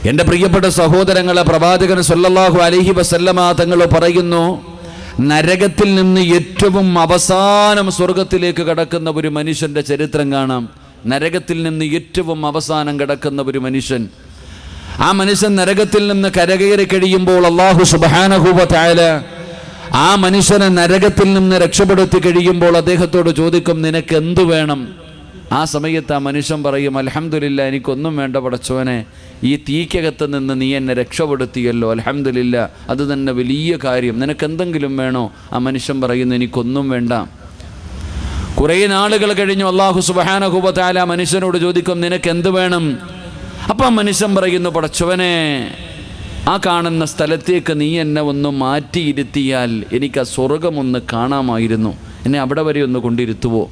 എൻ്റെ പ്രിയപ്പെട്ട സഹോദരങ്ങളെ, പ്രവാചകൻ സല്ലല്ലാഹു അലൈഹി വസല്ലമ തങ്ങൾ പറയുന്നു, നരകത്തിൽ നിന്ന് ഏറ്റവും അവസാനം സ്വർഗത്തിലേക്ക് കടക്കുന്ന ഒരു മനുഷ്യൻ്റെ ചരിത്രം കാണാം. നരകത്തിൽ നിന്ന് ഏറ്റവും അവസാനം കടക്കുന്ന ഒരു മനുഷ്യൻ, ആ മനുഷ്യൻ നരകത്തിൽ നിന്ന് കരകയറി കഴിയുമ്പോൾ അല്ലാഹു സുബ്ഹാനഹു വ തആല ആ മനുഷ്യനെ നരകത്തിൽ നിന്ന് രക്ഷപ്പെടുത്തി കഴിയുമ്പോൾ അദ്ദേഹത്തോട് ചോദിക്കും, നിനക്ക് എന്തു വേണം? ആ സമയത്ത് ആ മനുഷ്യൻ പറയും, അൽഹംദുലില്ലാ, എനിക്കൊന്നും വേണ്ട പടച്ചോനെ, ഈ തീക്കകത്ത് നിന്ന് നീ എന്നെ രക്ഷപ്പെടുത്തിയല്ലോ, അൽഹംദുലില്ലാ, അത് തന്നെ വലിയ കാര്യം. നിനക്ക് എന്തെങ്കിലും വേണോ? ആ മനുഷ്യൻ പറയുന്നു, എനിക്കൊന്നും വേണ്ട. കുറേ നാളുകൾ കഴിഞ്ഞു അല്ലാഹു സുബ്ഹാനഹു വ തആല മനുഷ്യനോട് ചോദിക്കും, നിനക്ക് എന്ത് വേണം? അപ്പം ആ മനുഷ്യൻ പറയുന്നു, പടച്ചവനെ, ആ കാണുന്ന സ്ഥലത്തേക്ക് നീ എന്നെ ഒന്ന് മാറ്റിയിരുത്തിയാൽ എനിക്ക് ആ സ്വർഗമൊന്ന് കാണാമായിരുന്നു, എന്നെ അവിടെ വരെ ഒന്ന് കൊണ്ടിരുത്തുവോ?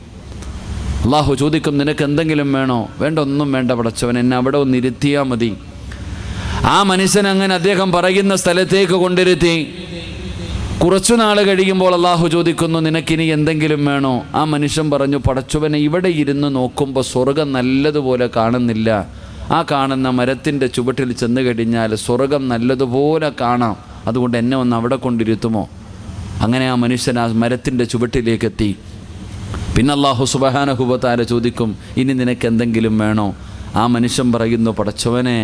അള്ളാഹു ചോദിക്കും, നിനക്ക് എന്തെങ്കിലും വേണോ? വേണ്ട, ഒന്നും വേണ്ട പടച്ചവൻ, എന്നെ അവിടെ ഒന്ന് ഇരുത്തിയാൽ മതി. ആ മനുഷ്യൻ അങ്ങനെ അദ്ദേഹം പറയുന്ന സ്ഥലത്തേക്ക് കൊണ്ടിരുത്തി. കുറച്ചു നാൾ കഴിയുമ്പോൾ അള്ളാഹു ചോദിക്കുന്നു, നിനക്കിനി എന്തെങ്കിലും വേണോ? ആ മനുഷ്യൻ പറഞ്ഞു, പടച്ചവനെ, ഇവിടെ ഇരുന്ന് നോക്കുമ്പോൾ സ്വർഗം നല്ലതുപോലെ കാണുന്നില്ല. ആ കാണുന്ന മരത്തിൻ്റെ ചുവട്ടിൽ ചെന്ന് കഴിഞ്ഞാൽ സ്വർഗം നല്ലതുപോലെ കാണാം, അതുകൊണ്ട് എന്നെ ഒന്ന് അവിടെ കൊണ്ടിരുത്തുമോ? അങ്ങനെ ആ മനുഷ്യൻ ആ മരത്തിൻ്റെ ചുവട്ടിലേക്കെത്തി. പിന്നെ അല്ലാഹു സുബ്ഹാനഹു വ തആല ചോദിക്കും, ഇനി നിനക്ക് എന്തെങ്കിലും വേണോ? ആ മനുഷ്യൻ പറയുന്നു, പടച്ചവനെ,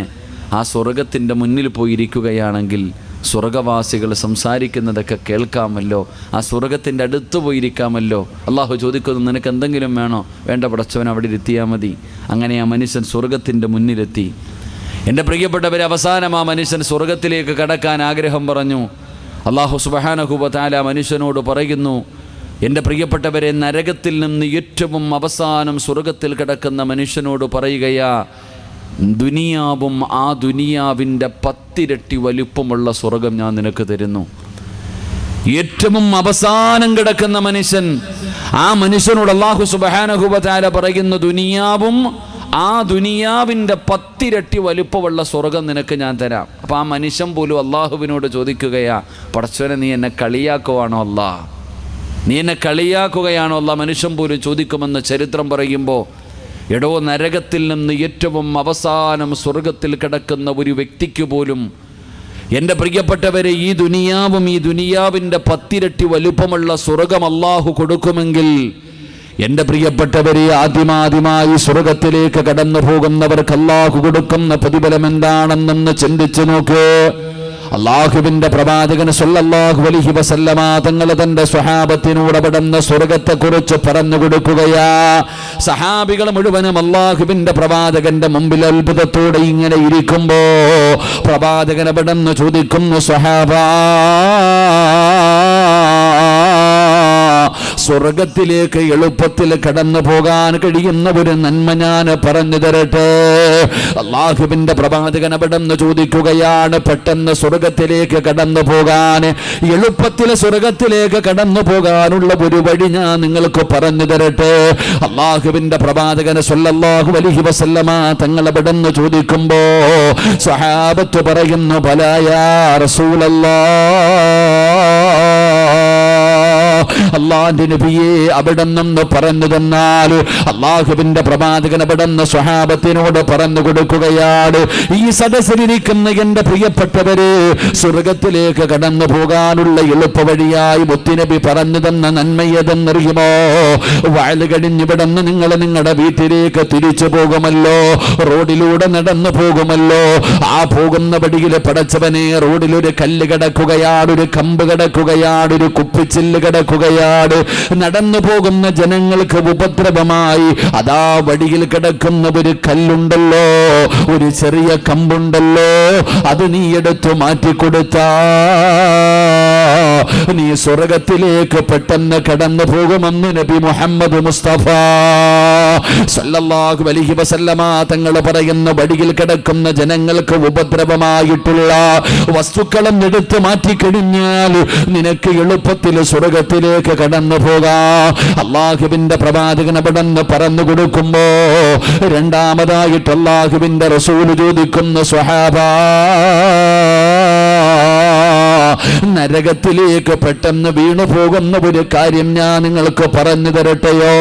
ആ സ്വർഗത്തിൻ്റെ മുന്നിൽ പോയിരിക്കുകയാണെങ്കിൽ സ്വർഗവാസികൾ സംസാരിക്കുന്നതൊക്കെ കേൾക്കാമല്ലോ, ആ സ്വർഗത്തിൻ്റെ അടുത്ത് പോയിരിക്കാമല്ലോ. അല്ലാഹു ചോദിക്കുന്നു, നിനക്ക് എന്തെങ്കിലും വേണോ? വേണ്ട പടച്ചവൻ, അവിടെ ഇരുത്തിയാൽ മതി. അങ്ങനെ ആ മനുഷ്യൻ സ്വർഗത്തിൻ്റെ മുന്നിലെത്തി. എൻ്റെ പ്രിയപ്പെട്ടവരെ, അവസാനം ആ മനുഷ്യൻ സ്വർഗത്തിലേക്ക് കടക്കാൻ ആഗ്രഹം പറഞ്ഞു. അല്ലാഹു സുബ്ഹാനഹു വ തആല മനുഷ്യനോട് പറയുന്നു, എൻ്റെ പ്രിയപ്പെട്ടവരെ, നരകത്തിൽ നിന്ന് ഏറ്റവും അവസാനം സ്വർഗത്തിൽ കിടക്കുന്ന മനുഷ്യനോട് പറയുകയാ, ദുനിയാവും ആ ദുനിയാവിൻ്റെ 10 ഇരട്ടി വലുപ്പമുള്ള സ്വർഗം ഞാൻ നിനക്ക് തരുന്നു. ഏറ്റവും അവസാനം കിടക്കുന്ന മനുഷ്യൻ, ആ മനുഷ്യനോട് അല്ലാഹു സുബ്ഹാനഹു വ തആല പറയുന്നു, ദുനിയാവും ആ ദുനിയാവിൻ്റെ 10 ഇരട്ടി വലുപ്പമുള്ള സ്വർഗം നിനക്ക് ഞാൻ തരാം. അപ്പോൾ ആ മനുഷ്യൻ പോലും അള്ളാഹുവിനോട് ചോദിക്കുകയാ, പടച്ചവനെ, നീ എന്നെ കളിയാക്കുവാണോ അല്ലാ? നീ എന്നെ കളിയാക്കുകയാണോ അല്ലാ? മനുഷ്യൻ പോലും ചോദിക്കുമെന്ന് ചരിത്രം പറയുമ്പോൾ, എടോ, നരകത്തിൽ നിന്ന് ഏറ്റവും അവസാനം സ്വർഗത്തിൽ കിടക്കുന്ന ഒരു വ്യക്തിക്ക് പോലും, എൻ്റെ പ്രിയപ്പെട്ടവരെ, ഈ ദുനിയാവും ഈ ദുനിയാവിൻ്റെ 10 ഇരട്ടി വലുപ്പമുള്ള സ്വർഗം അല്ലാഹു കൊടുക്കുമെങ്കിൽ, എൻ്റെ പ്രിയപ്പെട്ടവരെ, ആദ്യമായി സ്വർഗത്തിലേക്ക് കടന്നു പോകുന്നവർക്ക് അല്ലാഹു കൊടുക്കുന്ന പ്രതിഫലം എന്താണെന്നൊന്ന് ചിന്തിച്ചു നോക്ക്. അല്ലാഹുവിന്റെ പ്രവാചകൻ സല്ലല്ലാഹു അലൈഹി വസല്ലമ തങ്ങൾ തന്റെ സ്വഹാബത്തിനോട് അവിടുന്ന് സ്വർഗത്തെക്കുറിച്ച് പറഞ്ഞു കൊടുക്കുകയാ. സഹാബികൾ മുഴുവനും അല്ലാഹുവിന്റെ പ്രവാചകന്റെ മുമ്പിൽ അത്ഭുതത്തോടെ ഇങ്ങനെ ഇരിക്കുമ്പോ പ്രവാചകൻ അവിടുന്ന് ചോദിക്കുന്നു, സ്വഹാബാ, സ്വർഗത്തിലേക്ക് എളുപ്പത്തിൽ കടന്നു പോകാൻ കഴിയുന്ന ഒരു നന്മ ഞാൻ പറഞ്ഞു തരട്ടെ? അല്ലാഹുവിന്റെ പ്രവാചകൻ അവിടുന്ന് ചോദിക്കുകയാണ്, പെട്ടെന്ന് സ്വർഗത്തിലേക്ക് കടന്നു പോകാൻ, എളുപ്പത്തിൽ സ്വർഗത്തിലേക്ക് കടന്നു പോകാനുള്ള ഒരു വഴി ഞാൻ നിങ്ങൾക്ക് പറഞ്ഞു തരട്ടെ? അല്ലാഹുവിന്റെ പ്രവാചകൻ സല്ലല്ലാഹു അലൈഹി വസല്ലമ തങ്ങൾ അവിടുന്ന് ചോദിക്കുമ്പോ സ്വഹാബത്ത് പറയുന്നു, ബലാ യാ റസൂലല്ലാഹ്, അല്ലാഹുവിന്റെ നബിയെ, അവിടുന്ന് പറഞ്ഞു തന്നാൽ. അല്ലാഹുവിന്റെ പ്രവാചകൻ അവിടുന്ന് സ്വഹാബത്തിനോട് പറഞ്ഞു കൊടുക്കുകയാണ്, ഈ സദസ്സിലിരിക്കുന്ന എൻ്റെ പ്രിയപ്പെട്ടവര്, സ്വർഗത്തിലേക്ക് കടന്നു പോകാനുള്ള എളുപ്പ വഴിയായി മുത്തുനബി പറഞ്ഞു തന്ന നന്മയതെന്നറിയുമോ? വയല് കഴിഞ്ഞ് ഇവിടുന്ന് നിങ്ങൾ നിങ്ങളുടെ വീട്ടിലേക്ക് തിരിച്ചു പോകുമല്ലോ, റോഡിലൂടെ നടന്നു പോകുമല്ലോ. ആ പോകുന്ന വഴിയിൽ പടച്ചവനെ, റോഡിലൊരു കല്ല് കിടക്കുകയാണ്, ഒരു കമ്പ് കിടക്കുകയാണ്, ഒരു കുപ്പിച്ചില്ല് കിടക്കുകയാണ്. നടന്നു പോകുന്ന ജനങ്ങൾക്ക് ഉപദ്രവമായി അതാ വഴിയിൽ കിടക്കുന്ന ഒരു കല്ലുണ്ടല്ലോ, ഒരു ചെറിയ കമ്പുണ്ടല്ലോ, അത് നീ എടുത്തു മാറ്റിക്കൊടുത്താ നീ സ്വർഗത്തിലേക്ക് പെട്ടെന്ന് കടന്നു പോകുമെന്ന് നബി മുഹമ്മദ് മുസ്തഫ സല്ലല്ലാഹു അലൈഹി വസല്ലമ തങ്ങൾ പറയുന്ന, വഴിയിൽ കിടക്കുന്ന ജനങ്ങൾക്ക് ഉപദ്രവമായിട്ടുള്ള വസ്തുക്കളും എടുത്തു മാറ്റിക്കഴിഞ്ഞാൽ നിനക്ക് എളുപ്പത്തിൽ സ്വർഗത്തിലേക്ക് കടന്നു പോകാം. അല്ലാഹുവിന്റെ പ്രവാചകൻ അവിടുന്ന് പറഞ്ഞു കൊടുക്കുമ്പോ രണ്ടാമതായിട്ട് അല്ലാഹുവിന്റെ റസൂൽ ചോദിക്കുന്ന, സ്വഹാബാ, നരകത്തിലേക്ക് പെട്ടെന്ന് വീണു പോകുന്ന ഒരു കാര്യം ഞാൻ നിങ്ങൾക്ക് പറഞ്ഞു തരട്ടെയോ?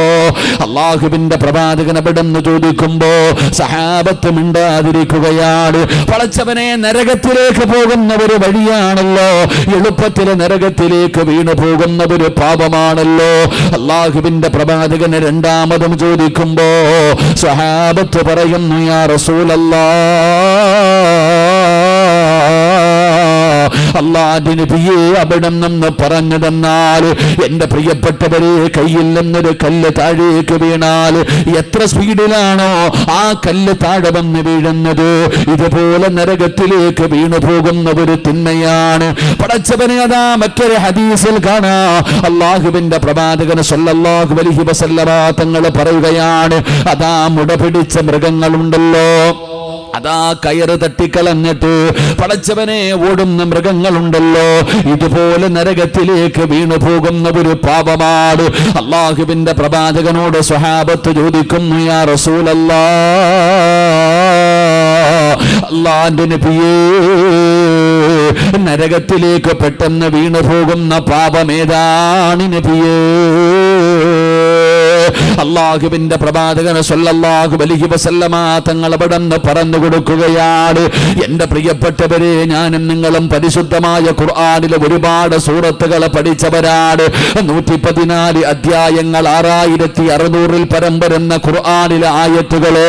അള്ളാഹുവിന്റെ പ്രവാചകൻ അവിടെന്ന് ചോദിക്കുമ്പോ സഹാബത്ത് മിണ്ടാതിരിക്കുകയാണ്. പടച്ചവനെ, നരകത്തിലേക്ക് പോകുന്ന ഒരു വഴിയാണല്ലോ, എളുപ്പത്തിൽ നരകത്തിലേക്ക് വീണു പോകുന്ന ഒരു പാപമാണല്ലോ. അള്ളാഹുവിന്റെ പ്രവാചകന് രണ്ടാമതും ചോദിക്കുമ്പോ സഹാബത്ത് പറയുന്നു, യാ അല്ലാഹുവിന്റെ നബിയെ, അവിടെ നിന്ന് പറഞ്ഞു തന്നാൽ എന്റെ പ്രിയപ്പെട്ടവരെ, കയ്യിൽ നിന്നൊരു കല്ല് താഴേക്ക് വീണാൽ എത്ര സ്പീഡിലാണോ ആ കല്ല് താഴെ വന്ന് വീഴുന്നത്, ഇതുപോലെ നരകത്തിലേക്ക് വീണു പോകുന്ന ഒരു തിന്മയാണ്. പടച്ചവനെ, അതാ മറ്റൊരു ഹദീസിൽ കാണാം, അള്ളാഹുവിന്റെ പ്രവാചകൻ സല്ലല്ലാഹു അലൈഹി വസല്ലമ തങ്ങൾ പറയുകയാണ്, അതാ മുട പിടിച്ച മൃഗങ്ങളുണ്ടല്ലോ, അതാ കയറ് തട്ടിക്കളഞ്ഞിട്ട് പടച്ചവനെ ഓടുന്ന മൃഗങ്ങളുണ്ടല്ലോ, ഇതുപോലെ നരകത്തിലേക്ക് വീണു പോകുന്ന ഒരു പാപമാണ്. അള്ളാഹുവിന്റെ പ്രവാചകനോട് സ്വഹാബത്ത് ചോദിക്കുന്നു, യാ റസൂലല്ലാഹ്, അല്ലാഹുവിന്റെ നബിയേ, നരകത്തിലേക്ക് പെട്ടെന്ന് വീണു പോകുന്ന പാപമേതാണ് നബിയേ? അള്ളാഹുവിന്റെ പ്രവാചകൻ സല്ലല്ലാഹു അലൈഹി വസല്ലമ തങ്ങൾ അവിടുന്ന് പറഞ്ഞു കൊടുക്കുകയാണ്, എന്റെ പ്രിയപ്പെട്ടവരെ, ഞാനും നിങ്ങളും പരിശുദ്ധമായ ഖുർആനിലെ ഒരുപാട് സൂറത്തുകൾ പഠിച്ചവരാണ്. 114 അധ്യായങ്ങൾ, 6600 പരം വരുന്ന ഖുർആനിലെ ആയത്തുകള്.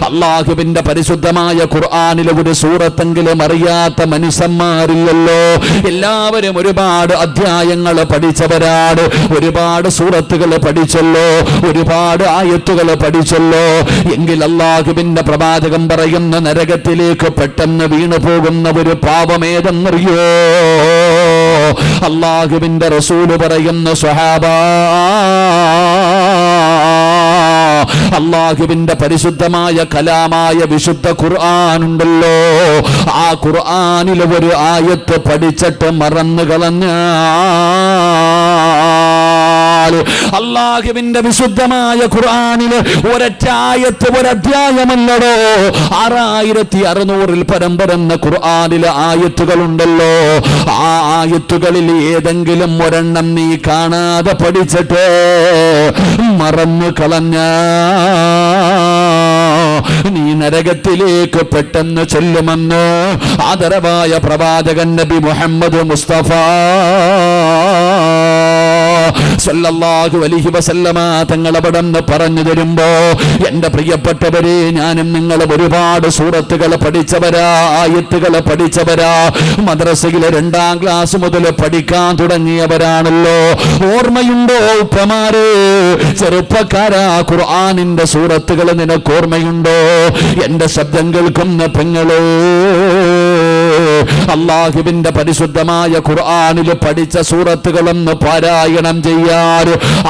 അള്ളാഹുവിന്റെ പരിശുദ്ധമായ ഖുർആനിലെ ഒരു സൂറത്തെങ്കിലും അറിയാത്ത മനുഷ്യന്മാരില്ലല്ലോ. എല്ലാവരും ഒരുപാട് അധ്യായങ്ങൾ പഠിച്ചവരാണ്, ഒരുപാട് സൂറത്തുകൾ പഠിച്ചല്ലോ, ഒരുപാട് ആയത്തുകൾ പഠിച്ചല്ലോ. എങ്കിൽ അള്ളാഹുവിന്റെ പ്രവാചകൻ പറയുന്ന നരകത്തിലേക്ക് പെട്ടെന്ന് വീണു പോകുന്ന ഒരു പാപമേതെന്നറിയോ? അള്ളാഹുവിന്റെ റസൂല് പറയുന്ന സ്വഹാബാ, അള്ളാഹുവിന്റെ പരിശുദ്ധമായ കലാമായ വിശുദ്ധ ഖുർആനുണ്ടല്ലോ, ആ ഖുർആനിലെ ഒരു ആയത്ത് പഠിച്ചിട്ട് മറന്നു കളഞ്ഞ അള്ളാഹുവിന്റെ വിശുദ്ധമായ ഖുർആനിൽ ഒരൊറ്റ ആയത്ത്, ഒരധ്യായമല്ലടോ, 6600 പരം വരുന്ന ഖുർആനിലെ ആയത്തുകളുണ്ടല്ലോ, ആ ആയത്തുകളിൽ ഏതെങ്കിലും ഒരെണ്ണം നീ കാണാതെ പഠിച്ചിട്ട് മറന്നു കളഞ്ഞ നീ നരകത്തിലേക്ക് പെട്ടെന്ന് ചെല്ലുമെന്ന് ആദരവായ പ്രവാചകൻ നബി മുഹമ്മദ് മുസ്തഫ സല്ലല്ലാഹു അലൈഹി വസല്ലമ തങ്ങൾ അവിടുന്ന് പറഞ്ഞു തരുമ്പോ, എന്റെ പ്രിയപ്പെട്ടവരെ, ഞാനും നിങ്ങളും ഒരുപാട് സൂറത്തുകൾ പഠിച്ചവരാ, ആയത്തുകൾ പഠിച്ചവരാ, മദ്രസയിലെ 2ാം ക്ലാസ് മുതൽ പഠിക്കാൻ തുടങ്ങിയവരാണല്ലോ. ഓർമ്മയുണ്ടോ ഉപ്പമാരെ, ചെറുപ്പക്കാരാ, ഖുർആനിന്റെ സൂറത്തുകൾ നിനക്ക് ഓർമ്മയുണ്ടോ? എന്റെ ശബ്ദം കേൾക്കുന്ന പെങ്ങളെ, അള്ളാഹുവിന്റെ പരിശുദ്ധമായ ഖുർആനിൽ പഠിച്ച സൂറത്തുകളൊന്ന് പാരായണം ചെയ്യാൻ,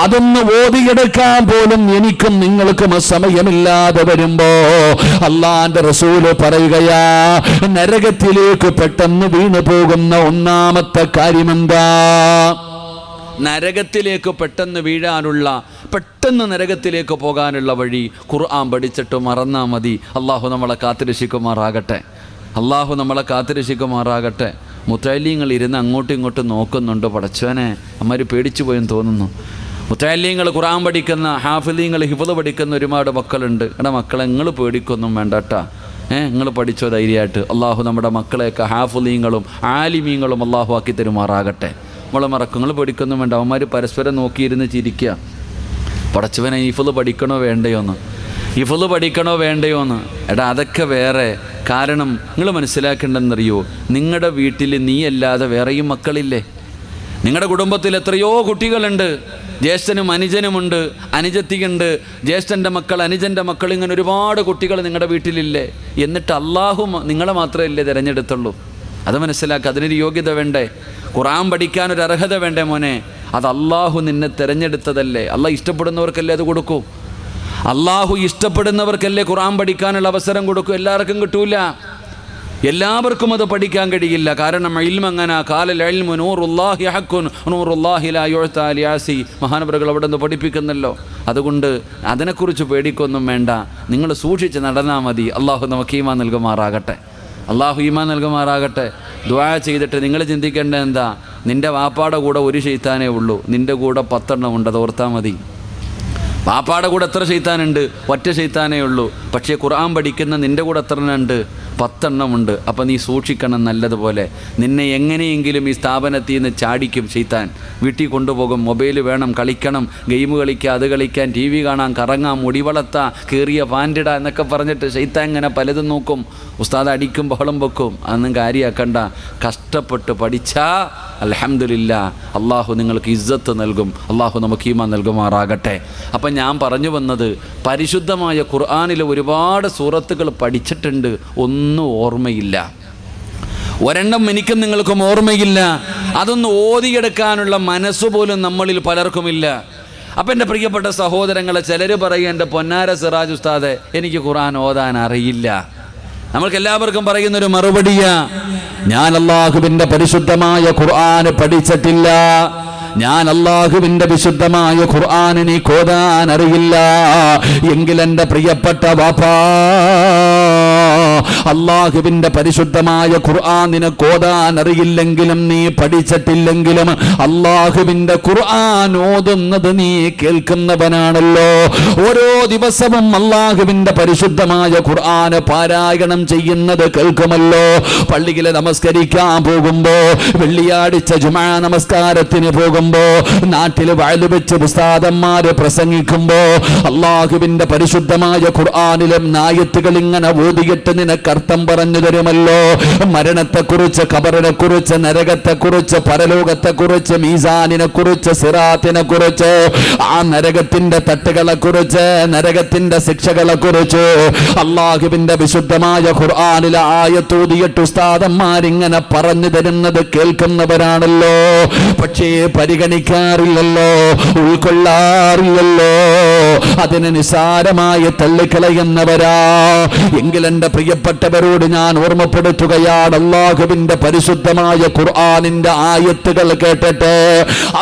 അതൊന്ന് ഓതിയെടുക്കാൻ പോലും എനിക്കും നിങ്ങൾക്കും സമയമില്ലാതെ വരുമ്പോ അള്ളാന്റെ റസൂല് പറയുകയാ, നരകത്തിലേക്ക് പെട്ടെന്ന് വീണു പോകുന്ന ഒന്നാമത്തെ കാര്യമെന്താ? നരകത്തിലേക്ക് പെട്ടെന്ന് വീഴാനുള്ള, പെട്ടെന്ന് നരകത്തിലേക്ക് പോകാനുള്ള വഴി ഖുർആൻ പഠിച്ചിട്ട് മറന്നാ മതി. അള്ളാഹു നമ്മളെ കാത്തുരക്ഷിക്കുമാറാകട്ടെ, അള്ളാഹു നമ്മളെ കാത്തുരക്ഷിക്കുമാറാകട്ടെ. മുത്തഅല്ലിങ്ങൾ ഇരുന്ന് അങ്ങോട്ടും ഇങ്ങോട്ടും നോക്കുന്നുണ്ട്. പടച്ചവനെ, അമ്മമാർ പേടിച്ചു പോയെന്ന് തോന്നുന്നു. മുത്തഅല്ലിങ്ങൾ ഖുർആൻ പഠിക്കുന്ന, ഹാഫിളീങ്ങൾ ഹിഫ്ള് പഠിക്കുന്ന ഒരുപാട് മക്കളുണ്ട്. എടാ മക്കളെ, നിങ്ങൾ പേടിക്കൊന്നും വേണ്ടട്ടാ, നിങ്ങൾ പഠിച്ചോ ധൈര്യമായിട്ട്. അള്ളാഹു നമ്മുടെ മക്കളെയൊക്കെ ഹാഫിളീങ്ങളും ആലിമീങ്ങളും അള്ളാഹു ആക്കി തരുമാറാകട്ടെ. നമ്മളെ മറക്കും, നിങ്ങൾ പേടിക്കൊന്നും വേണ്ട. അവന്മാർ പരസ്പരം നോക്കിയിരുന്ന് ചിരിക്കുക, പടച്ചവനെ ഹിഫ്ള് പഠിക്കണോ വേണ്ടയോന്ന്, ഹിഫ്ള് പഠിക്കണോ വേണ്ടയോന്ന്. എടാ അതൊക്കെ വേറെ. കാരണം നിങ്ങൾ മനസ്സിലാക്കേണ്ടെന്നറിയോ, നിങ്ങളുടെ വീട്ടിൽ നീയല്ലാതെ വേറെയും മക്കളില്ലേ? നിങ്ങളുടെ കുടുംബത്തിൽ എത്രയോ കുട്ടികളുണ്ട്. ജ്യേഷ്ഠനും അനുജനുമുണ്ട്, അനുജത്തിയുണ്ട്, ജ്യേഷ്ഠൻ്റെ മക്കൾ, അനുജൻ്റെ മക്കൾ, ഇങ്ങനെ ഒരുപാട് കുട്ടികൾ നിങ്ങളുടെ വീട്ടിലില്ലേ? എന്നിട്ട് അള്ളാഹു നിങ്ങളെ മാത്രമല്ലേ തിരഞ്ഞെടുത്തുള്ളൂ? അത് മനസ്സിലാക്കുക. അതിനൊരു യോഗ്യത വേണ്ടേ? ഖുർആൻ പഠിക്കാനൊരു അർഹത വേണ്ടേ മോനെ? അത് അള്ളാഹു നിന്നെ തിരഞ്ഞെടുത്തതല്ലേ. അള്ളാഹ് ഇഷ്ടപ്പെടുന്നവർക്കല്ലേ അത് കൊടുക്കൂ. അള്ളാഹു ഇഷ്ടപ്പെടുന്നവർക്കല്ലേ ഖുർആൻ പഠിക്കാനുള്ള അവസരം കൊടുക്കൂ. എല്ലാവർക്കും കിട്ടൂല, എല്ലാവർക്കും അത് പഠിക്കാൻ കഴിയില്ല. കാരണം ഇൽമ അങ്ങനെ, കാലൽ ഇൽമു നൂറുല്ലാഹി ഹഖ്ഖുൻ നൂറുല്ലാഹി ലാ യുഅ്താ ലിയാസി, മഹാനവറുകൾ അവിടെ നിന്ന് പഠിപ്പിക്കുന്നല്ലോ. അതുകൊണ്ട് അതിനെക്കുറിച്ച് പേടിക്കൊന്നും വേണ്ട, നിങ്ങൾ സൂക്ഷിച്ച് നടന്നാൽ മതി. അള്ളാഹു നമുക്ക് ഈമാൻ നൽകുമാറാകട്ടെ. അള്ളാഹു ഈമാൻ നൽകുമാറാകട്ടെ. ദുആ ചെയ്തിട്ട് നിങ്ങൾ ചിന്തിക്കേണ്ടത് എന്താ? നിൻ്റെ വാപ്പാടെ കൂടെ ഒരു ശൈത്താനേ ഉള്ളൂ, നിൻ്റെ കൂടെ 10 എണ്ണം ഉണ്ട്, അത് ഓർത്താൽ മതി. വാപ്പാടെ കൂടെ എത്ര ശൈത്താനുണ്ട്? ഒറ്റ ശൈത്താനേ ഉള്ളൂ. പക്ഷേ ഖുർആൻ പഠിക്കുന്ന നിൻ്റെ കൂടെ എത്ര എണ്ണം ഉണ്ട്? 10 എണ്ണമുണ്ട്. അപ്പം നീ സൂക്ഷിക്കണം നല്ലതുപോലെ. നിന്നെ എങ്ങനെയെങ്കിലും ഈ സ്ഥാപനത്തിൽ നിന്ന് ചാടിക്കും ശൈത്താൻ. വീട്ടിൽ കൊണ്ടുപോകും. മൊബൈൽ വേണം, കളിക്കണം, ഗെയിം കളിക്കുക, അത് കളിക്കാൻ, TV കാണാൻ, കറങ്ങാം, മുടി വളർത്താം, കീറിയ പാൻറ്റിട എന്നൊക്കെ പറഞ്ഞിട്ട് ശൈത്താൻ ഇങ്ങനെ പലതും നോക്കും. ഉസ്താദ് അടിക്കും, ബഹളം വെക്കും. അതൊന്നും കാര്യമാക്കണ്ട. കഷ്ടപ്പെട്ട് പഠിച്ചാൽ അൽഹംദുലില്ലാ അള്ളാഹു നിങ്ങൾക്ക് ഇസ്സത്ത് നൽകും. അള്ളാഹു നമുക്ക് ഈമാൻ നൽകുമാറാകട്ടെ. അപ്പം ഞാൻ പറഞ്ഞു വന്നത്, പരിശുദ്ധമായ ഖുർആനിലെ ഒരുപാട് സൂറത്തുകൾ പഠിച്ചിട്ടുണ്ട്, ഒന്നും ഓർമ്മയില്ല. ഒരെണ്ണം എനിക്കും നിങ്ങൾക്കും ഓർമ്മയില്ല. അതൊന്ന് ഓതിയെടുക്കാനുള്ള മനസ്സുപോലും നമ്മളിൽ പലർക്കുമില്ല. അപ്പം എൻ്റെ പ്രിയപ്പെട്ട സഹോദരങ്ങളെ, ചിലർ പറയും എൻ്റെ പൊന്നാര സിറാജ് ഉസ്താദെ എനിക്ക് ഖുർആൻ ഓതാൻ അറിയില്ല. നമ്മൾക്ക് എല്ലാവർക്കും പറയുന്നൊരു മറുപടിയാ, ഞാൻ അല്ലാഹുവിൻ്റെ പരിശുദ്ധമായ ഖുർആൻ പഠിച്ചിട്ടില്ല, ഞാൻ അല്ലാഹുവിൻ്റെ വിശുദ്ധമായ ഖുർആൻ എനിക്ക് ഓതാൻ അറിയില്ല. എങ്കിൽ എൻ്റെ പ്രിയപ്പെട്ട വാപ്പാ, അല്ലാഹുവിൻ്റെ പരിശുദ്ധമായ ഖുർആൻ നിനക്ക് ഓതാൻ അറിയില്ലെങ്കിലും നീ പഠിച്ചിട്ടില്ലെങ്കിലും അല്ലാഹുവിൻ്റെ ഖുർആൻ ഓതുന്നത് നീ കേൾക്കുന്നവനാണല്ലോ. ഓരോ ദിവസവും അല്ലാഹുവിൻ്റെ പരിശുദ്ധമായ ഖുർആൻ പാരായണം ചെയ്യുന്നത് കേൾക്കുമല്ലോ. പള്ളിയിൽ നമസ്കരിക്കാൻ പോകുമ്പോ, വെള്ളിയാഴ്ച ജുമാ നമസ്കാരത്തിന് പോകുമ്പോ, നാട്ടിൽ വഅദ് വെച്ച് ഉസ്താദന്മാര് പ്രസംഗിക്കുമ്പോ അല്ലാഹുവിൻ്റെ പരിശുദ്ധമായ ഖുർആനിലും ആയത്തുകൾ ഇങ്ങനെ ഓതിയിട്ട് നിനക്ക് അർത്ഥം പറഞ്ഞു തരുമല്ലോ. മരണത്തെക്കുറിച്ച്, ഖബറിനെ കുറിച്ച്, നരകത്തെക്കുറിച്ച്, പരലോകത്തെക്കുറിച്ച്, മീസാനിനെ കുറിച്ച്, സിറാത്തിനെ കുറിച്ച്, ആ നരകത്തിന്റെ തട്ടുകളെ കുറിച്ച്, നരകത്തിന്റെ ശിക്ഷകളെ കുറിച്ച് അല്ലാഹുവിന്റെ വിശുദ്ധമായ ഖുർആനിലെ ആയത്ത് ഓതിയിട്ട് ഉസ്താദന്മാരിങ്ങനെ പറഞ്ഞു തരുന്നത് കേൾക്കുന്നവരാണല്ലോ. പക്ഷേ പരിഗണിക്കാറില്ലല്ലോ, ഉൾക്കൊള്ളാറില്ലല്ലോ, അതിനെ നിസാരമായി തള്ളിക്കളയുന്നവരാ. എങ്കിൽ എൻ്റെ പ്രിയപ്പെട്ടവരോട് ഞാൻ ഓർമ്മപ്പെടുത്തുകയാണ്, അല്ലാഹുവിന്റെ പരിശുദ്ധമായ ഖുർആനിന്റെ ആയത്തുകൾ കേട്ടിട്ട്,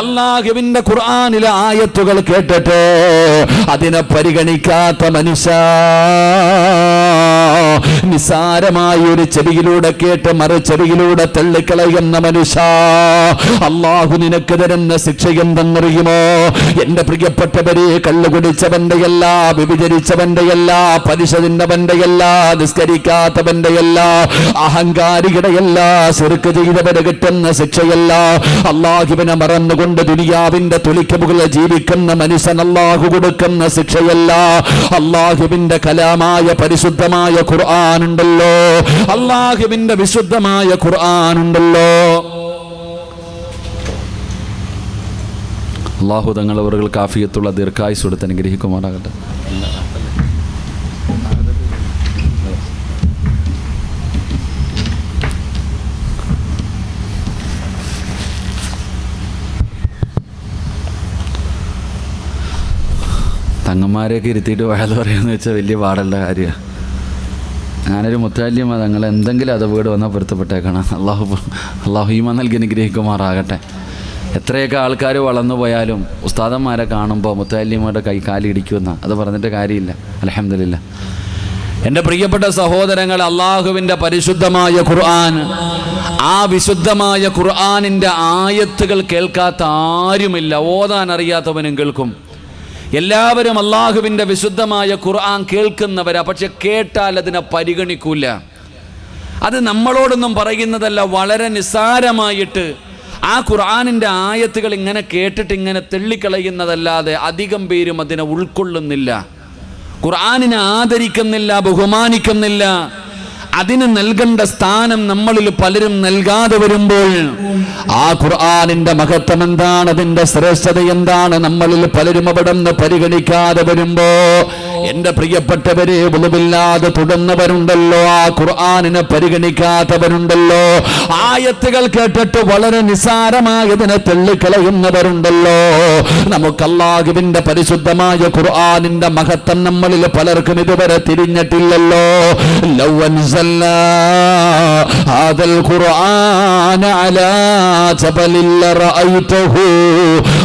അല്ലാഹുവിന്റെ ഖുർആനിലെ ആയത്തുകൾ കേട്ടിട്ട് അതിനെ പരിഗണിക്കാത്ത മനുഷ്യ, നിസാരമായ ഒരു ചെവിയിലൂടെ കേട്ട് മറു ചെവിയിലൂടെ തള്ളിക്കളയുന്ന മനുഷ്യ, അല്ലാഹു നിനക്ക് തരുന്ന ശിക്ഷ എന്തെന്നറിയുമോ? എൻ്റെ പ്രിയപ്പെട്ടവരെ, കള്ളുകുടിച്ചവന്റെയല്ല, വ്യഭിചരിച്ചവന്റെയല്ല, പലിശ തിന്നവന്റെയല്ല, നിസ്കരിക്കാത്തവന്റെയല്ല, അഹങ്കാരിയുടെയല്ല, ശിർക്ക് ചെയ്തവന് കിട്ടുന്ന ശിക്ഷയല്ല. അല്ലാഹുവിനെ മറന്നുകൊണ്ട് ദുനിയാവിന്റെ തുലിക്ക് മുകളിൽ ജീവിക്കുന്ന മനുഷ്യൻ അല്ലാഹു കൊടുക്കുന്ന ശിക്ഷയല്ല. അല്ലാഹുവിന്റെ കലാമായ പരിശുദ്ധമായ ഖുർആൻ ഉണ്ടല്ലോ, അല്ലാഹുവിന്റെ വിശുദ്ധമായ ഖുർആൻ ഉണ്ടല്ലോ. അല്ലാഹു തങ്ങളവർക്ക് ആഫിയത്തുള്ള ദീർഘായുസ്സ് കൊടുത്ത് അനുഗ്രഹിക്കുമാറാകട്ടെ. തങ്ങന്മാരെയൊക്കെ ഇരുത്തിയിട്ട് വഴല് പറയാമെന്ന് വെച്ചാൽ വലിയ പാടുള്ള കാര്യമാണ്. ഞാനൊരു മുത്താലിയമ്മ, തങ്ങൾ എന്തെങ്കിലും അത് വീട് വന്നാൽ പൊരുത്തപ്പെട്ടേക്കണം. അള്ളാഹു ഈമാൻ നൽകി അനുഗ്രഹിക്കുമാറാകട്ടെ. എത്രയൊക്കെ ആൾക്കാർ വളർന്നു പോയാലും ഉസ്താദന്മാരെ കാണുമ്പോൾ മുത്താലിയമ്മയുടെ കാലിടിക്കുമെന്ന അത് പറഞ്ഞിട്ട് കാര്യമില്ല. അൽഹംദുലില്ലാ. എൻ്റെ പ്രിയപ്പെട്ട സഹോദരങ്ങൾ, അള്ളാഹുവിൻ്റെ പരിശുദ്ധമായ ഖുർആൻ, ആ വിശുദ്ധമായ ഖുർആനിൻ്റെ ആയത്തുകൾ കേൾക്കാത്ത ആരുമില്ല. ഓതാൻ അറിയാത്തവനും കേൾക്കും. എല്ലാവരും അള്ളാഹുവിൻ്റെ വിശുദ്ധമായ ഖുർആൻ കേൾക്കുന്നവരാ. പക്ഷെ കേട്ടാൽ അതിനെ പരിഗണിക്കൂല. അത് നമ്മളോടൊന്നും പറയുന്നതല്ല, വളരെ നിസ്സാരമായിട്ട് ആ ഖുർആനിൻ്റെ ആയത്തുകൾ ഇങ്ങനെ കേട്ടിട്ട് ഇങ്ങനെ തെള്ളിക്കളയുന്നതല്ലാതെ അധികം പേരും അതിനെ ഉൾക്കൊള്ളുന്നില്ല, ഖുർആനിനെ ആദരിക്കുന്നില്ല, ബഹുമാനിക്കുന്നില്ല. അതിന് നൽകേണ്ട സ്ഥാനം നമ്മളിൽ പലരും നൽകാതെ വരുമ്പോൾ ആ ഖുർആനിന്റെ മഹത്വം എന്താണ്, അതിന്റെ ശ്രേഷ്ഠത എന്താണ്, നമ്മളിൽ പലരും അവിടെ നിന്ന് പരിഗണിക്കാതെ വരുമ്പോ, എന്റെ പ്രിയപ്പെട്ടവരെ, ഉളുവില്ലാതെ തുടർന്നവരുണ്ടല്ലോ, ആ ഖുർആനിനെ പരിഗണിക്കാത്തവരുണ്ടല്ലോ, ആയത്തുകൾ കേട്ടിട്ട് വളരെ നിസാരമായതിനെ തള്ളിക്കളയുന്നവരുണ്ടല്ലോ. നമുക്ക് അല്ലാഹുവിന്റെ പരിശുദ്ധമായ ഖുർആനിന്റെ മഹത്വം നമ്മളിൽ പലർക്കും ഇതുവരെ തിരിഞ്ഞിട്ടില്ലല്ലോ. ലൗ അൻസൽനാ ഹാദൽ ഖുർആന അലാ ജബലിൻ ലറഅയ്തഹു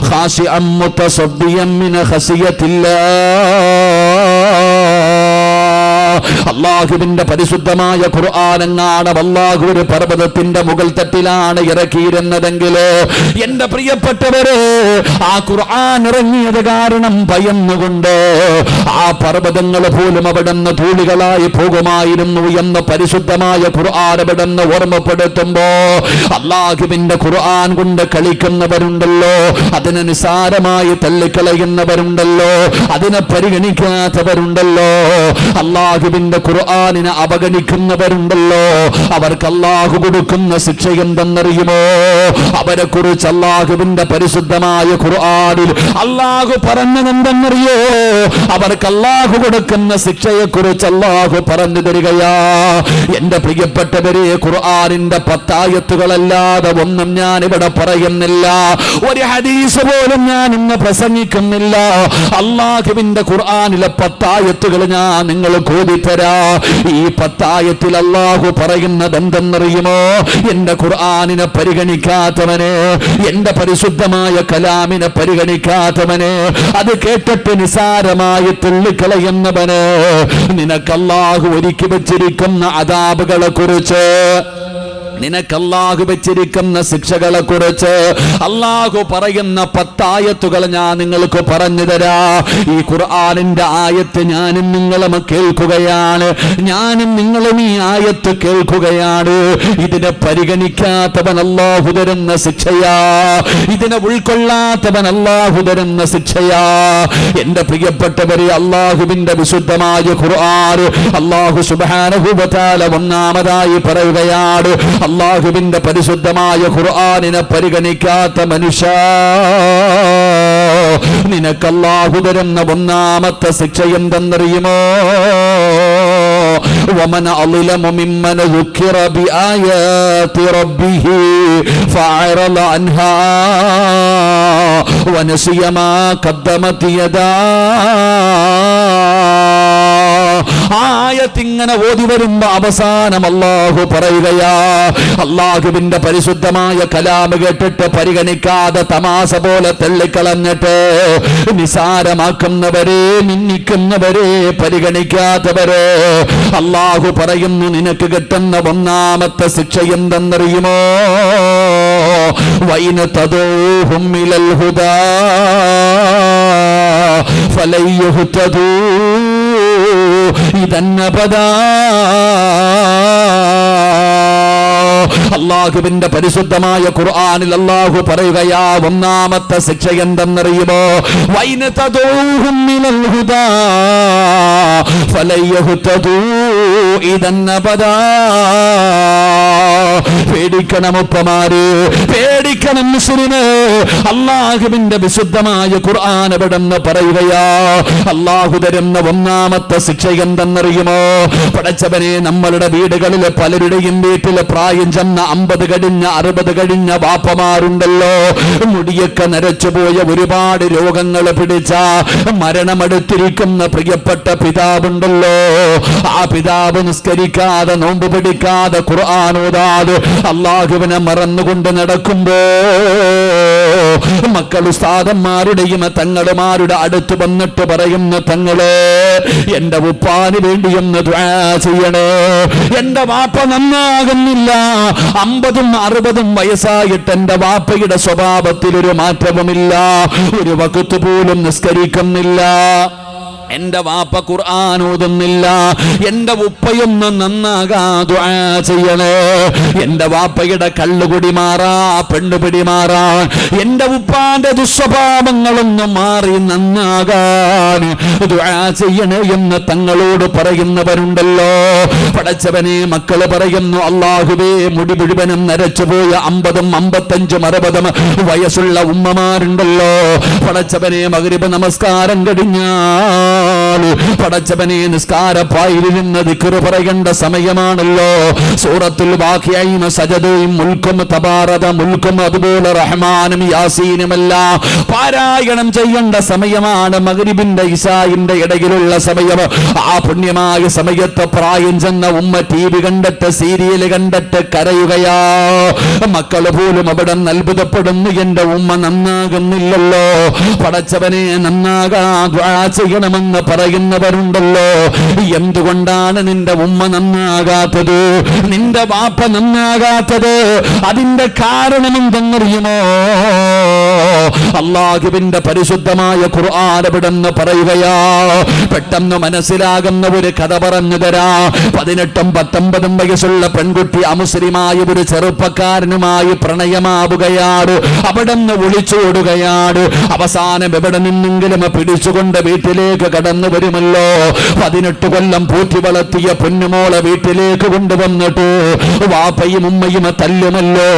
ഖാശിഅൻ മുതസദ്ദിയൻ മിൻ ഖസിയത്തില്ലാഹ്. അള്ളാഹുവിന്റെ പരിശുദ്ധമായ ഖുർആനെങ്ങാണ് അള്ളാഹു ഒരു പർവ്വതത്തിന്റെ മുകൾ തട്ടിലാണ് ഇറക്കിയിരുന്നതെങ്കിൽ എന്റെ പ്രിയപ്പെട്ടവരെ, ആ ഖുർആൻ ഇറങ്ങിയത് കാരണം ഭയന്നുകൊണ്ട് ആ പർവ്വതങ്ങൾ പോലും അവിടുന്ന് ധൂളികളായി പോകുമായിരുന്നു എന്ന് പരിശുദ്ധമായ ഖുർആൻ അവിടുന്ന് ഓർമ്മപ്പെടുത്തുമ്പോ, അള്ളാഹുവിന്റെ ഖുർആൻ കൊണ്ട് കളിക്കുന്നവരുണ്ടല്ലോ, അതിനെ നിസാരമായി തള്ളിക്കളയുന്നവരുണ്ടല്ലോ, അതിനെ പരിഗണിക്കാത്തവരുണ്ടല്ലോ, അള്ളാഹുവിന്റെ ഖുർആനിനെ അവഗണിക്കുന്നവരുണ്ടല്ലോ, അവർക്ക് അള്ളാഹു കൊടുക്കുന്ന ശിക്ഷ എന്തെന്നറിയുമോ? അവരെ കുറിച്ച് അള്ളാഹുവിന്റെ പരിശുദ്ധമായ ഖുർആനിൽ അള്ളാഹു പറഞ്ഞതെന്തെന്നറിയോ? അവർക്ക് അള്ളാഹു കൊടുക്കുന്ന ശിക്ഷയെ കുറിച്ച് അള്ളാഹു പറഞ്ഞു തരികയാ. എന്റെ പ്രിയപ്പെട്ടവരെ, ഖുർആനിന്റെ 10 ആയത്തുകളല്ലാതെ ഒന്നും ഞാൻ ഇവിടെ പറയുന്നില്ല, ഒരു ഹദീസ് പോലും ഞാൻ ഇന്ന് പ്രസംഗിക്കുന്നില്ല. അള്ളാഹുവിന്റെ ഖുർആനിലെ 10 ആയത്തുകൾ ഞാൻ നിങ്ങൾക്ക് ഓതിത്തരാ. ഈ 10 ആയത്തിൽ അള്ളാഹു പറയുന്നത് എന്തെന്നറിയുമോ? എന്റെ ഖുർആനിനെ പരിഗണിക്കാത്തവന്, എന്റെ പരിശുദ്ധമായ കലാമിനെ പരിഗണിക്കാത്തവന്, അത് കേട്ടിട്ട് നിസാരമായി തള്ളിക്കളയുന്നവന് നിനക്ക് അല്ലാഹു ഒരുക്കി വെച്ചിരിക്കുന്ന അദാബുകളെ കുറിച്ച്, നിനക്ക് അല്ലാഹു വെച്ചിരിക്കുന്ന ശിക്ഷകളെ കുറിച്ച് അല്ലാഹു പറയുന്ന 10 ആയത്തുകൾ ഞാൻ നിങ്ങൾക്ക് പറഞ്ഞു തരാ. ഈ ഖുർആനിന്റെ ആയത്ത് ഞാനും നിങ്ങളും കേൾക്കുകയാണ്, ഞാനും നിങ്ങളും ഈ ആയത്ത് കേൾക്കുകയാണ്. ഇതിനെ പരിഗണിക്കാത്തവൻ അല്ലാഹു തരുന്ന ശിക്ഷയാ, ഇതിനെ ഉൾക്കൊള്ളാത്തവൻ അല്ലാഹു തരുന്ന ശിക്ഷയാ. എന്റെ പ്രിയപ്പെട്ടവരെ, അല്ലാഹുവിന്റെ വിശുദ്ധമായ ഖുർആൻ അല്ലാഹു സുബ്ഹാനഹു വ തആല ഒന്നാമതായി പറയുകയാണ്, അല്ലാഹുവിന്റെ പരിശുദ്ധമായ ഖുർആനിനെ പരിഗണിക്കാത്ത മനുഷ്യ, നിനക്ക് അല്ലാഹു തരുന്ന ഒന്നാമത്തെ ശിക്ഷ എന്തെന്നറിയുമോ? ومن أظلم ممن ذكر بآيات ربه فأعرض عنها ونسي ما قدمت يداه. ആയത്തിങ്ങനെ ഓതി വരുമ്പോ അവസാനം അല്ലാഹു പറയുകയാ, അല്ലാഹുവിന്റെ പരിശുദ്ധമായ കലാമ് കേട്ടിട്ട് പരിഗണിക്കാതെ തമാശ പോലെ തള്ളിക്കളഞ്ഞിട്ട് നിസാരമാക്കുന്നവരെ, നിന്ദിക്കുന്നവരെ, പരിഗണിക്കാത്തവരെ അല്ലാഹു പറയുന്നു, നിനക്ക് കിട്ടുന്ന ഒന്നാമത്തെ ശിക്ഷ എന്തെന്നറിയുമോ? വൈന തദൂഹും ഇലൽ ഹുദാ ഫലൻ യഹ്തദൂ ഇദന്നബദാ. അല്ലാഹുവിന്റെ പരിശുദ്ധമായ ഖുർആനിൽ അല്ലാഹു പറയുകയാ, ഒന്നാമത്തെ ശിക്ഷ എന്തെന്നറിയുമോ? വൈന തദൂഹും ഇലൽ ഹുദാ ഫലൻ യഹ്തദൂ ഇദന്നബദാ. പേടിക്കണം ഉപ്പമാര്, പേടിക്കണം മുസ്ലിമേ. അല്ലാഹുവിന്റെ വിശുദ്ധമായ ഖുർആൻ എവിടെന്ന് പറയുകയാ, അല്ലാഹു തരുന്ന ഒന്നാമത്തെ ശിക്ഷ എന്തെന്നറിയുമോ? പടച്ചവനെ, നമ്മളുടെ വീടുകളിലെ പലരുടെയും വീട്ടിലെ പ്രായം ചെന്ന 50 കഴിഞ്ഞ 60 കഴിഞ്ഞ വാപ്പമാരുണ്ടല്ലോ, മുടിയൊക്കെ നരച്ചുപോയ, ഒരുപാട് രോഗങ്ങൾ പിടിച്ച, മരണമെടുത്തിരിക്കുന്ന പ്രിയപ്പെട്ട പിതാവുണ്ടല്ലോ. ആ പിതാവ് നിസ്കരിക്കാതെ, നോമ്പ് പിടിക്കാതെ, ഖുർആൻ ഓതാതെ അല്ലാഹുവിനെ മറന്നുകൊണ്ട് നടക്കുമ്പോ മക്കൾ ഉസ്താദന്മാരുടെയും തങ്ങളുമാരുടെ അടുത്ത് വന്നിട്ട് പറയുന്നു, തങ്ങളെ എന്റെ ഉപ്പാന് വേണ്ടിയൊന്ന് ദുആ ചെയ്യണേ, എന്റെ വാപ്പ നന്നാകുന്നില്ല, 50ഉം 60ഉം വയസ്സായിട്ട് എന്റെ വാപ്പയുടെ സ്വഭാവത്തിൽ ഒരു മാറ്റവുമില്ല, ഒരു വഖ്ത് പോലും നിസ്കരിക്കുന്നില്ല, എന്റെ വാപ്പ ഖുർആൻ ഓതുന്നില്ല, എന്റെ ഉപ്പയൊന്ന് നന്നാകാ ദുആ ചെയ്യണേ, എന്റെ വാപ്പയുടെ കള്ളുകുടി മാറാ, പെണ്ണുപിടി മാറാ, എന്റെ ഉപ്പാന്റെ ദുസ്വഭാവങ്ങളൊന്നും മാറി നന്നാകാൻ ദുആ ചെയ്യണേ എന്ന് തങ്ങളോട് പറയുന്നവരുണ്ടല്ലോ. പടച്ചവനെ, മക്കള് പറയുന്നു, അല്ലാഹുവേ, മുടി മുഴുവനും നരച്ചുപോയ 50ഉം 55ഉം 60ഉം വയസ്സുള്ള ഉമ്മമാരുണ്ടല്ലോ. പടച്ചവനെ, മഗ്രിബ് നമസ്കാരം കഴിഞ്ഞാ പടച്ചവനെ, നിസ്കാരപ്പായിലിരുന്ന് ദിക്ർ പറയേണ്ട സമയമാണല്ലോ. സൂറത്തുൽ വാഖിഅയും സജദയും മുൽക്കും തബാറക മുൽക്കും അതുപോലെ റഹ്മാനും യാസീനുമെല്ലാം പാരായണം ചെയ്യേണ്ട സമയമാണ്. മഗ്രിബിന്റെ ഇശാഇന്റെ ഇടയിലുള്ള സമയം. ആ പുണ്യമായ സമയത്ത് പ്രായം ചെന്ന ഉമ്മ TV കണ്ടിട്ട്, സീരിയൽ കണ്ടിട്ട് കരയുകയാ. മക്കൾ പോലും അവിടെ അത്ഭുതപ്പെടുന്നു, എന്റെ ഉമ്മ നന്നാകുന്നില്ലല്ലോ. പടച്ചവനെ, നന്നാകാ ദുആ ചെയ്യണമെന്ന് എന്ന് പറയുന്നവരുണ്ടല്ലോ. എന്തുകൊണ്ടാണ് നിന്റെ ഉമ്മ നന്നാകാത്തത്, നിന്റെ വാപ്പ നന്നാകാത്തത്? അതിന്റെ കാരണം എന്തെന്നറിയുമോ? അല്ലാഹുവിന്റെ പരിശുദ്ധമായ ഖുർആൻ എവിടെന്ന് പറയുകയാ. പെട്ടെന്ന് മനസ്സിലാകുന്ന ഒരു കഥ പറഞ്ഞു തരാ. 18-19 വയസ്സുള്ള പെൺകുട്ടി അമുസ്ലിമായ ഒരു ചെറുപ്പക്കാരനുമായി പ്രണയമാവുകയാണ്. അവിടെ നിന്ന് ഒളിച്ചോടുകയാണ്. അവസാനം എവിടെ നിന്നെങ്കിലും പിടിച്ചുകൊണ്ട് വീട്ടിലേക്ക് കടന്നു വരുമല്ലോ. 18 കൊല്ലം പൂറ്റി വളർത്തിയ പൊന്നുമോളെ വീട്ടിലേക്ക് കൊണ്ടുവന്നിട്ട് വാപ്പയും ഉമ്മയും തല്ലുമല്ലോ.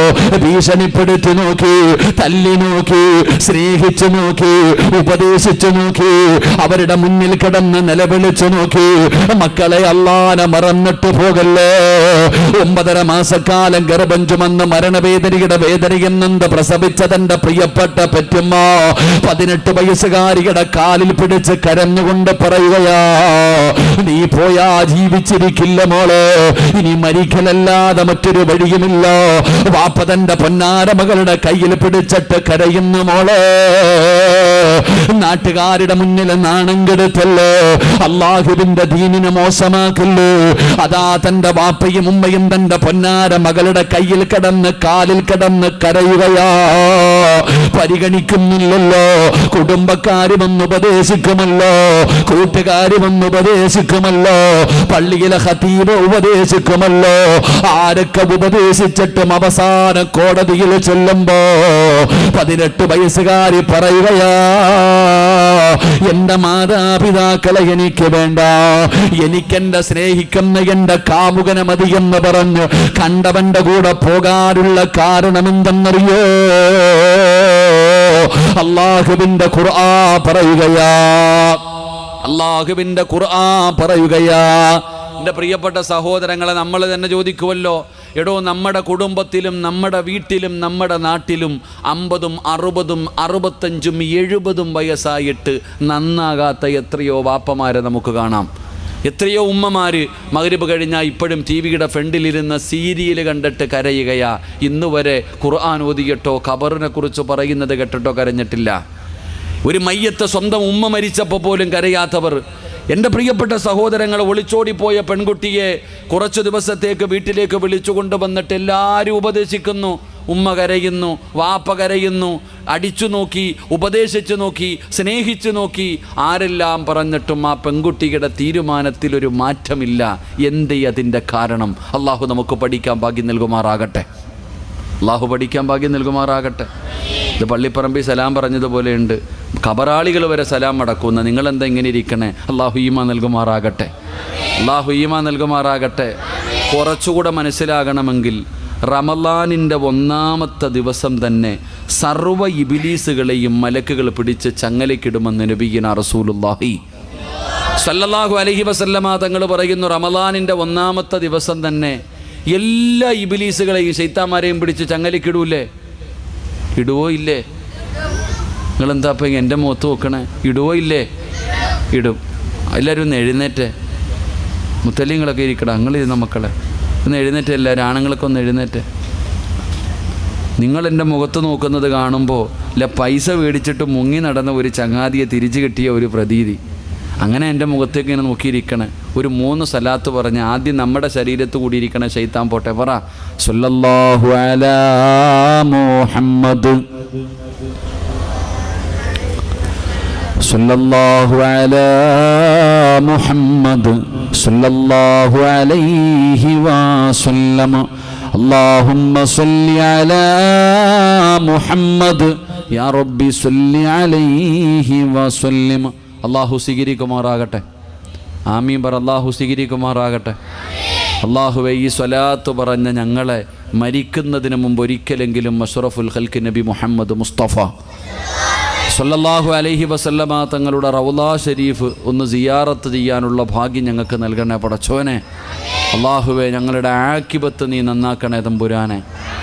ഭീഷണിപ്പെടുത്തി നോക്കി, തല്ലി നോക്കി, സ്നേഹിച്ചു നോക്കി, ഉപദേശിച്ചു നോക്കി, അവരുടെ മുന്നിൽ കിടന്ന് നിലവിളിച്ചു നോക്കി. മക്കളെ അല്ലാഹനെ മറന്നിട്ട് പോകല്ലേ. 9.5 മാസക്കാലം ഗർഭം ചുമന്ന് മരണവേദനയുടെ വേദനയിൽ നിന്ന് പ്രസവിച്ച തന്റെ പ്രിയപ്പെട്ട പെറ്റുമ്മ 18 വയസ്സുകാരിയുടെ കാലിൽ പിടിച്ച് കരഞ്ഞുകൊണ്ട് പറയുകയാ, നീ പോയാ ജീവിച്ചിരിക്കില്ല മോളെ, ഇനി മരിക്കലല്ലാതെ മറ്റൊരു വഴിയുമില്ല. വാപ്പ തന്റെ പൊന്നാര മകളുടെ കയ്യിൽ പിടിച്ചിട്ട് കരയുന്നു മോളെ. നാട്ടുകാരുടെ മുന്നിൽ നാണം കെടുത്തല്ലേ, അല്ലാഹുവിന്റെ ദീനിനെ മോശമാക്കല്ലേ. അതാ തന്റെ വാപ്പയും ഉമ്മയും തന്റെ പൊന്നാര മകളുടെ കയ്യിൽ കിടന്ന് കാലിൽ കിടന്ന് കരയുകയാ. പരിഗണിക്കുന്നില്ലല്ലോ. കുടുംബക്കാരും ഒന്ന് ഉപദേശിക്കുമല്ലോ, കൂട്ടുകാരും ഒന്ന് ഉപദേശിക്കുമല്ലോ, പള്ളിയിലെ ഖതീബ് ഉപദേശിക്കുമല്ലോ. ആരൊക്കെ ഉപദേശിച്ചിട്ടും അവസാന കോടതിയിൽ ചെല്ലുമ്പോ 18 വയസ്സുകാരി പറയുകയാ, എന്റെ മാതാപിതാക്കളെ എനിക്ക് വേണ്ട, എനിക്കെന്റെ സ്നേഹിക്കുന്ന എന്റെ കാമുകനെ മതി എന്ന് പറഞ്ഞ് കണ്ടവന്റെ കൂടെ പോകാനുള്ള കാരണം എന്തെന്നറിയോ? അല്ലാഹുവിന്റെ ഖുർആൻ പറയുകയാ, അല്ലാഹുവിന്റെ ഖുർആൻ പറയുകയാ. എൻ്റെ പ്രിയപ്പെട്ട സഹോദരങ്ങളെ, നമ്മൾ തന്നെ ചോദിക്കുമല്ലോ, എടോ നമ്മുടെ കുടുംബത്തിലും നമ്മുടെ വീട്ടിലും നമ്മുടെ നാട്ടിലും 50, 60, 65, 70 വയസ്സായിട്ട് നന്നാകാത്ത എത്രയോ വാപ്പമാരെ നമുക്ക് കാണാം. എത്രയോ ഉമ്മമാര് മഗ്രിബ് കഴിഞ്ഞാൽ ഇപ്പോഴും ടി വിയുടെ ഫ്രണ്ടിലിരുന്ന് സീരിയൽ കണ്ടിട്ട് കരയുകയാ. ഇന്ന് വരെ ഖുർആൻ ഓതിയിട്ടോ ഖബറിനെ കുറിച്ച് പറയുന്നത് കേട്ടിട്ടോ കരഞ്ഞിട്ടില്ല. ഒരു മയ്യത്ത് സ്വന്തം ഉമ്മ മരിച്ചപ്പോൾ പോലും കരയാത്തവർ. എൻ്റെ പ്രിയപ്പെട്ട സഹോദരങ്ങൾ, ഒളിച്ചോടിപ്പോയ പെൺകുട്ടിയെ കുറച്ചു ദിവസത്തേക്ക് വീട്ടിലേക്ക് വിളിച്ചു കൊണ്ടുവന്നിട്ട് എല്ലാവരും ഉപദേശിക്കുന്നു. ഉമ്മ കരയുന്നു, വാപ്പ കരയുന്നു, അടിച്ചു നോക്കി, ഉപദേശിച്ചു നോക്കി, സ്നേഹിച്ചു നോക്കി. ആരെല്ലാം പറഞ്ഞിട്ടും ആ പെൺകുട്ടിയുടെ തീരുമാനത്തിലൊരു മാറ്റമില്ല. എന്തേ അതിൻ്റെ കാരണം? അള്ളാഹു നമുക്ക് പഠിക്കാൻ ഭാഗ്യം നൽകുമാറാകട്ടെ. അള്ളാഹു പഠിക്കാൻ ഭാഗ്യം നൽകുമാറാകട്ടെ. ഇത് പള്ളിപ്പറമ്പിൽ സലാം പറഞ്ഞതുപോലെയുണ്ട്. ഖബറാളികൾ വരെ സലാം അടക്കുന്ന നിങ്ങളെന്താ ഇങ്ങനെ ഇരിക്കണേ? അള്ളാഹു ഈമാൻ നൽകുമാറാകട്ടെ. അള്ളാഹു ഈമാൻ നൽകുമാറാകട്ടെ. കുറച്ചുകൂടെ മനസ്സിലാകണമെങ്കിൽ റമളാനിൻ്റെ 1-ാമത്തെ ദിവസം തന്നെ സർവ്വ ഇബിലീസുകളെയും മലക്കുകൾ പിടിച്ച് ചങ്ങലക്കിടുമെന്ന് നബിയിന റസൂലുള്ളാഹി സ്വല്ലല്ലാഹു അലൈഹി വസല്ലമ തങ്ങൾ പറയുന്നു. റമളാനിൻ്റെ 1-ാമത്തെ ദിവസം തന്നെ എല്ലാ ഇബിലീസുകളെയും ശൈത്താന്മാരെയും പിടിച്ച് ചങ്ങലക്കിടൂലേ? ഇടുവോ ഇല്ലേ? നിങ്ങളെന്താ അപ്പം എൻ്റെ മുഖത്ത് നോക്കണേ? ഇടുവോ ഇല്ലേ? ഇടും. എല്ലാവരും ഒന്ന് എഴുന്നേറ്റേ. മുത്തല്ലിങ്ങളൊക്കെ ഇരിക്കട, നിങ്ങളിരുന്ന മക്കളെ ഒന്ന് എഴുന്നേറ്റ്. എല്ലാവരും ആണുങ്ങളൊക്കെ ഒന്ന് എഴുന്നേറ്റ്. നിങ്ങളെൻ്റെ മുഖത്ത് നോക്കുന്നത് കാണുമ്പോൾ പൈസ മേടിച്ചിട്ട് മുങ്ങി നടന്ന ഒരു ചങ്ങാതിയെ തിരിച്ചു കിട്ടിയ ഒരു പ്രതീതി. അങ്ങനെ എൻ്റെ മുഖത്തേക്ക് ഇങ്ങനെ നോക്കിയിരിക്കണേ. ഒരു 3 സലാത്ത് പറഞ്ഞ് ആദ്യം നമ്മുടെ ശരീരത്ത് കൂടിയിരിക്കണേ. ശൈത്താൻ പോട്ടെ, പറ സ്വല്ലല്ലാഹു അലാ മുഹമ്മദ്, സ്വല്ലല്ലാഹു അലാ മുഹമ്മദ്, സ്വല്ലല്ലാഹു അലൈഹി വസല്ലം, അല്ലാഹുമ്മ സ്വല്ലി അലാ മുഹമ്മദ്, യാ റബ്ബി സ്വല്ലി അലൈഹി വസല്ലം. അള്ളാഹു സ്വീകരിക്കുമാറാകട്ടെ. ആമീൻ പറ. അള്ളാഹു സ്വീകരിക്കുമാറാകട്ടെ. അള്ളാഹുവേ, ഈ സ്വലാത്ത് പറഞ്ഞ ഞങ്ങളെ മരിക്കുന്നതിന് മുമ്പ് ഒരിക്കലെങ്കിലും അഷ്റഫുൽ ഖൽഖ് നബി മുഹമ്മദ് മുസ്തഫ സ്വല്ലല്ലാഹു അലൈഹി വസല്ലമ തങ്ങളുടെ റൗളാ ഷരീഫ് ഒന്ന് സിയാറത്ത് ചെയ്യാനുള്ള ഭാഗ്യം ഞങ്ങൾക്ക് നൽകണേ പടച്ചോനെ. അള്ളാഹുവേ, ഞങ്ങളുടെ ആക്കിബത്ത് നീ നന്നാക്കണേ തമ്പുരാനെ.